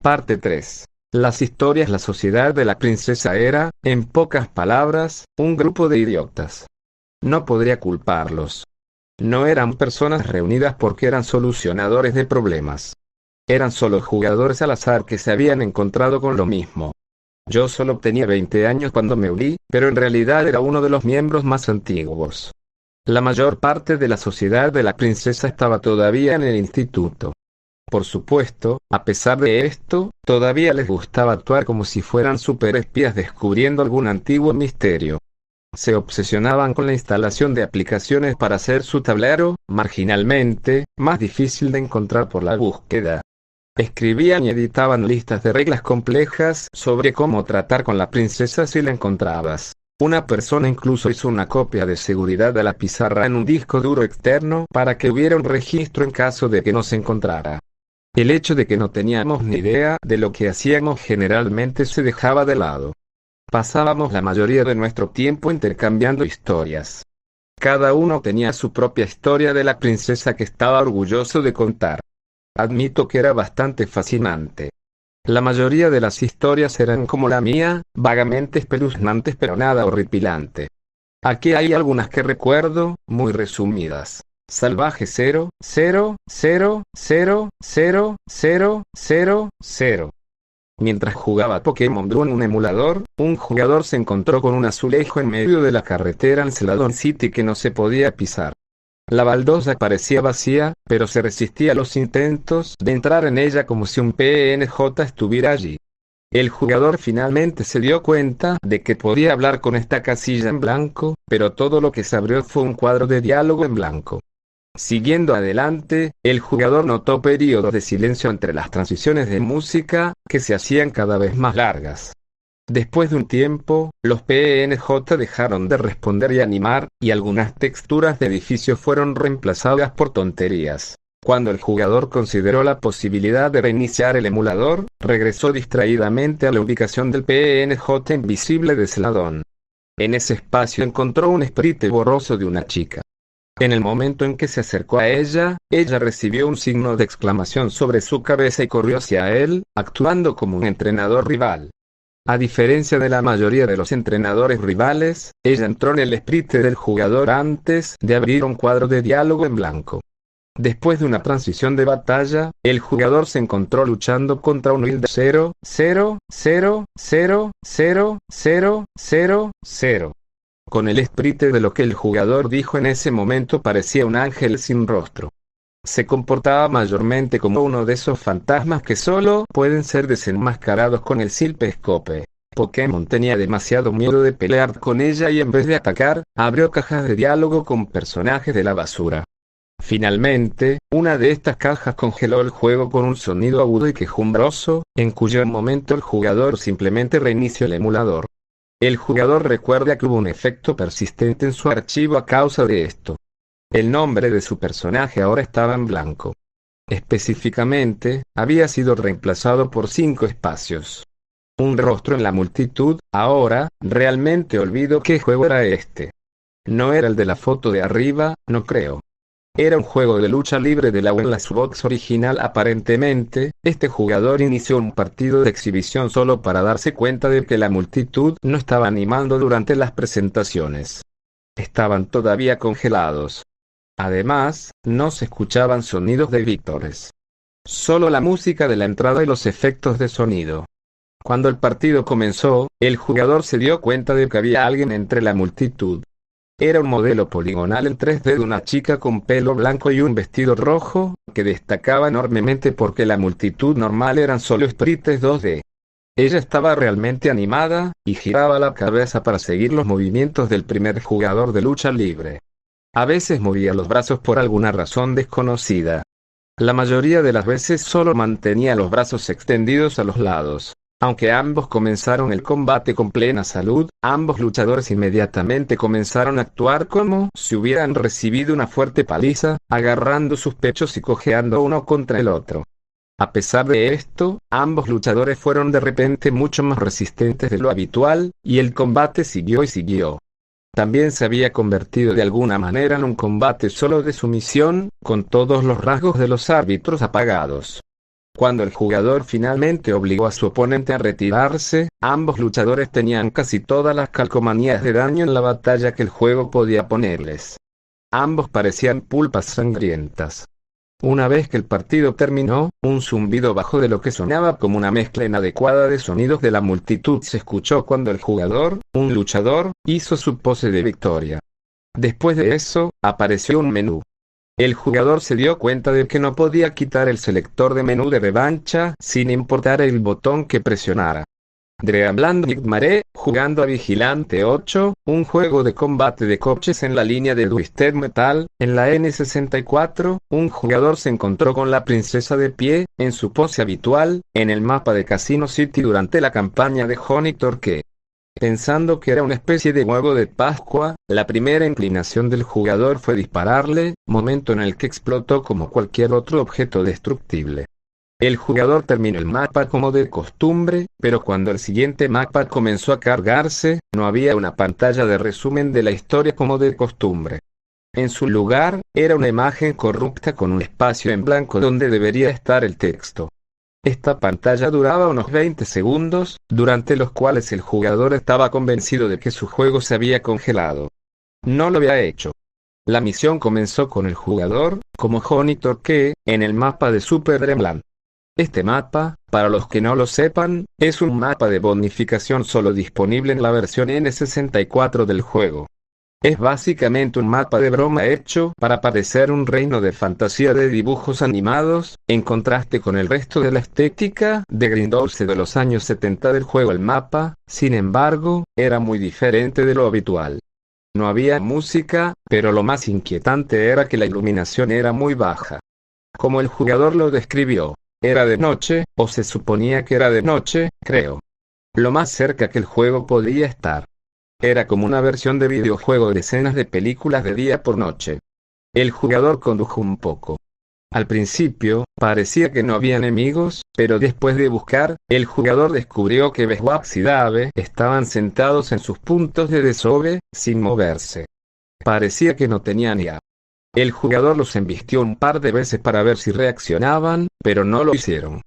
Parte 3. Las historias. La sociedad de la princesa era, en pocas palabras, un grupo de idiotas. No podría culparlos. No eran personas reunidas porque eran solucionadores de problemas. Eran solo jugadores al azar que se habían encontrado con lo mismo. Yo solo tenía 20 años cuando me uní, pero en realidad era uno de los miembros más antiguos. La mayor parte de la sociedad de la princesa estaba todavía en el instituto. Por supuesto, a pesar de esto, todavía les gustaba actuar como si fueran superespías descubriendo algún antiguo misterio. Se obsesionaban con la instalación de aplicaciones para hacer su tablero, marginalmente, más difícil de encontrar por la búsqueda. Escribían y editaban listas de reglas complejas sobre cómo tratar con la princesa si la encontrabas. Una persona incluso hizo una copia de seguridad de la pizarra en un disco duro externo para que hubiera un registro en caso de que no se encontrara. El hecho de que no teníamos ni idea de lo que hacíamos generalmente se dejaba de lado. Pasábamos la mayoría de nuestro tiempo intercambiando historias. Cada uno tenía su propia historia de la princesa que estaba orgulloso de contar. Admito que era bastante fascinante. La mayoría de las historias eran como la mía, vagamente espeluznantes pero nada horripilante. Aquí hay algunas que recuerdo, muy resumidas. Salvaje 0, 0, 0, 0, 0, 0, 0. Mientras jugaba Pokémon Blue en un emulador, un jugador se encontró con un azulejo en medio de la carretera en Celadon City que no se podía pisar. La baldosa parecía vacía, pero se resistía a los intentos de entrar en ella como si un PNJ estuviera allí. El jugador finalmente se dio cuenta de que podía hablar con esta casilla en blanco, pero todo lo que se abrió fue un cuadro de diálogo en blanco. Siguiendo adelante, el jugador notó periodos de silencio entre las transiciones de música, que se hacían cada vez más largas. Después de un tiempo, los PNJ dejaron de responder y animar, y algunas texturas de edificios fueron reemplazadas por tonterías. Cuando el jugador consideró la posibilidad de reiniciar el emulador, regresó distraídamente a la ubicación del PNJ invisible de Celadon. En ese espacio encontró un sprite borroso de una chica. En el momento en que se acercó a ella, ella recibió un signo de exclamación sobre su cabeza y corrió hacia él, actuando como un entrenador rival. A diferencia de la mayoría de los entrenadores rivales, ella entró en el sprite del jugador antes de abrir un cuadro de diálogo en blanco. Después de una transición de batalla, el jugador se encontró luchando contra un Wild 0, 0, 0, 0, 0, 0, 0, 0. Con el sprite de lo que el jugador dijo en ese momento parecía un ángel sin rostro. Se comportaba mayormente como uno de esos fantasmas que solo pueden ser desenmascarados con el simple scope. Pokémon tenía demasiado miedo de pelear con ella y en vez de atacar, abrió cajas de diálogo con personajes de la basura. Finalmente, una de estas cajas congeló el juego con un sonido agudo y quejumbroso, en cuyo momento el jugador simplemente reinició el emulador. El jugador recuerda que hubo un efecto persistente en su archivo a causa de esto. El nombre de su personaje ahora estaba en blanco. Específicamente, había sido reemplazado por 5 espacios. Un rostro en la multitud. Ahora, realmente olvido qué juego era este. No era el de la foto de arriba, no creo. Era un juego de lucha libre de la Xbox original aparentemente. Este jugador inició un partido de exhibición solo para darse cuenta de que la multitud no estaba animando durante las presentaciones. Estaban todavía congelados. Además, no se escuchaban sonidos de víctores. Solo la música de la entrada y los efectos de sonido. Cuando el partido comenzó, el jugador se dio cuenta de que había alguien entre la multitud. Era un modelo poligonal en 3D de una chica con pelo blanco y un vestido rojo, que destacaba enormemente porque la multitud normal eran solo sprites 2D. Ella estaba realmente animada, y giraba la cabeza para seguir los movimientos del primer jugador de lucha libre. A veces movía los brazos por alguna razón desconocida. La mayoría de las veces solo mantenía los brazos extendidos a los lados. Aunque ambos comenzaron el combate con plena salud, ambos luchadores inmediatamente comenzaron a actuar como si hubieran recibido una fuerte paliza, agarrando sus pechos y cojeando uno contra el otro. A pesar de esto, ambos luchadores fueron de repente mucho más resistentes de lo habitual, y el combate siguió y siguió. También se había convertido de alguna manera en un combate solo de sumisión, con todos los rasgos de los árbitros apagados. Cuando el jugador finalmente obligó a su oponente a retirarse, ambos luchadores tenían casi todas las calcomanías de daño en la batalla que el juego podía ponerles. Ambos parecían pulpas sangrientas. Una vez que el partido terminó, un zumbido bajo de lo que sonaba como una mezcla inadecuada de sonidos de la multitud se escuchó cuando el jugador, un luchador, hizo su pose de victoria. Después de eso, apareció un menú. El jugador se dio cuenta de que no podía quitar el selector de menú de revancha, sin importar el botón que presionara. Dreamland Nightmare, jugando a Vigilante 8, un juego de combate de coches en la línea de Twisted Metal. En la N64, un jugador se encontró con la princesa de pie, en su pose habitual, en el mapa de Casino City durante la campaña de Honey Torque. Pensando que era una especie de huevo de Pascua, la primera inclinación del jugador fue dispararle, momento en el que explotó como cualquier otro objeto destructible. El jugador terminó el mapa como de costumbre, pero cuando el siguiente mapa comenzó a cargarse, no había una pantalla de resumen de la historia como de costumbre. En su lugar, era una imagen corrupta con un espacio en blanco donde debería estar el texto. Esta pantalla duraba unos 20 segundos, durante los cuales el jugador estaba convencido de que su juego se había congelado. No lo había hecho. La misión comenzó con el jugador, como Honey Torque, en el mapa de Super Dreamland. Este mapa, para los que no lo sepan, es un mapa de bonificación solo disponible en la versión N64 del juego. Es básicamente un mapa de broma hecho para parecer un reino de fantasía de dibujos animados, en contraste con el resto de la estética de Grindhouse de los años 70 del juego. El mapa, sin embargo, era muy diferente de lo habitual. No había música, pero lo más inquietante era que la iluminación era muy baja. Como el jugador lo describió, era de noche, o se suponía que era de noche, creo. Lo más cerca que el juego podía estar. Era como una versión de videojuego de escenas de películas de día por noche. El jugador condujo un poco. Al principio, parecía que no había enemigos, pero después de buscar, el jugador descubrió que Bezwax y Dave estaban sentados en sus puntos de desove, sin moverse. Parecía que no tenían IA. El jugador los embistió un par de veces para ver si reaccionaban, pero no lo hicieron.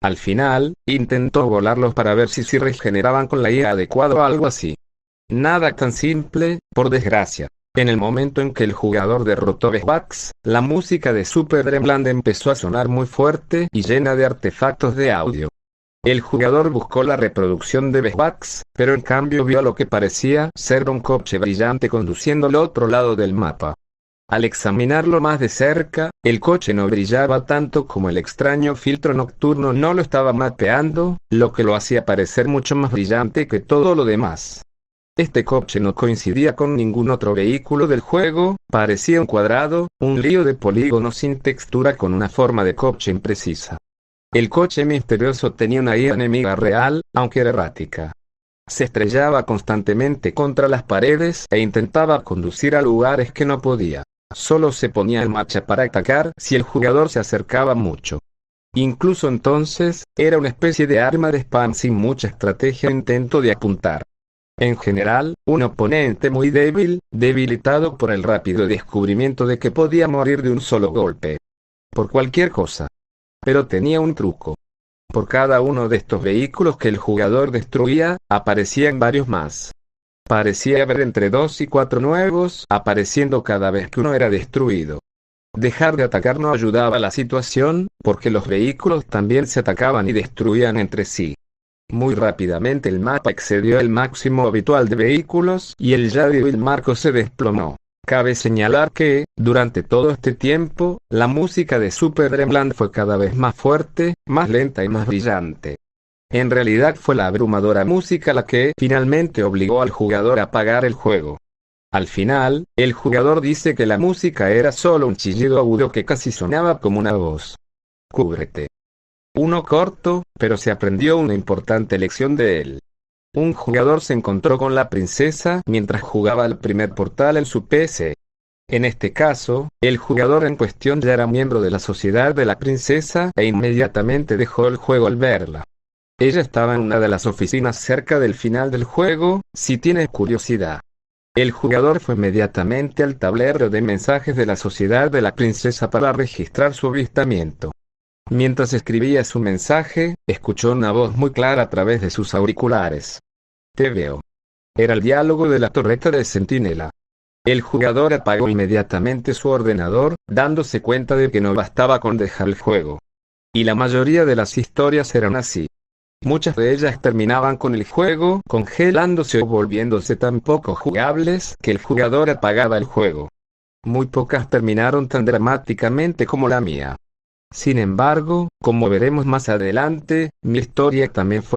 Al final, intentó volarlos para ver si regeneraban con la IA adecuada o algo así. Nada tan simple, por desgracia. En el momento en que el jugador derrotó a Bezwax, la música de Super Dreamland empezó a sonar muy fuerte y llena de artefactos de audio. El jugador buscó la reproducción de Bezwax, pero en cambio vio lo que parecía ser un coche brillante conduciendo al otro lado del mapa. Al examinarlo más de cerca, el coche no brillaba tanto como el extraño filtro nocturno no lo estaba mapeando, lo que lo hacía parecer mucho más brillante que todo lo demás. Este coche no coincidía con ningún otro vehículo del juego, parecía un cuadrado, un lío de polígonos sin textura con una forma de coche imprecisa. El coche misterioso tenía una guía enemiga real, aunque era errática. Se estrellaba constantemente contra las paredes e intentaba conducir a lugares que no podía. Solo se ponía en marcha para atacar si el jugador se acercaba mucho. Incluso entonces, era una especie de arma de spam sin mucha estrategia o intento de apuntar. En general, un oponente muy débil, debilitado por el rápido descubrimiento de que podía morir de un solo golpe. Por cualquier cosa. Pero tenía un truco. Por cada uno de estos vehículos que el jugador destruía, aparecían varios más. Parecía haber entre 2 y 4 nuevos, apareciendo cada vez que uno era destruido. Dejar de atacar no ayudaba a la situación, porque los vehículos también se atacaban y destruían entre sí. Muy rápidamente el mapa excedió el máximo habitual de vehículos y el ya débil marco se desplomó. Cabe señalar que, durante todo este tiempo, la música de Super Dreamland fue cada vez más fuerte, más lenta y más brillante. En realidad fue la abrumadora música la que finalmente obligó al jugador a apagar el juego. Al final, el jugador dice que la música era solo un chillido agudo que casi sonaba como una voz. Cúbrete. Uno corto, pero se aprendió una importante lección de él. Un jugador se encontró con la princesa mientras jugaba al primer portal en su PC. En este caso, el jugador en cuestión ya era miembro de la sociedad de la princesa e inmediatamente dejó el juego al verla. Ella estaba en una de las oficinas cerca del final del juego, si tienes curiosidad. El jugador fue inmediatamente al tablero de mensajes de la sociedad de la princesa para registrar su avistamiento. Mientras escribía su mensaje, escuchó una voz muy clara a través de sus auriculares. Te veo. Era el diálogo de la torreta de centinela. El jugador apagó inmediatamente su ordenador, dándose cuenta de que no bastaba con dejar el juego. Y la mayoría de las historias eran así. Muchas de ellas terminaban con el juego congelándose o volviéndose tan poco jugables que el jugador apagaba el juego. Muy pocas terminaron tan dramáticamente como la mía. Sin embargo, como veremos más adelante, mi historia también fue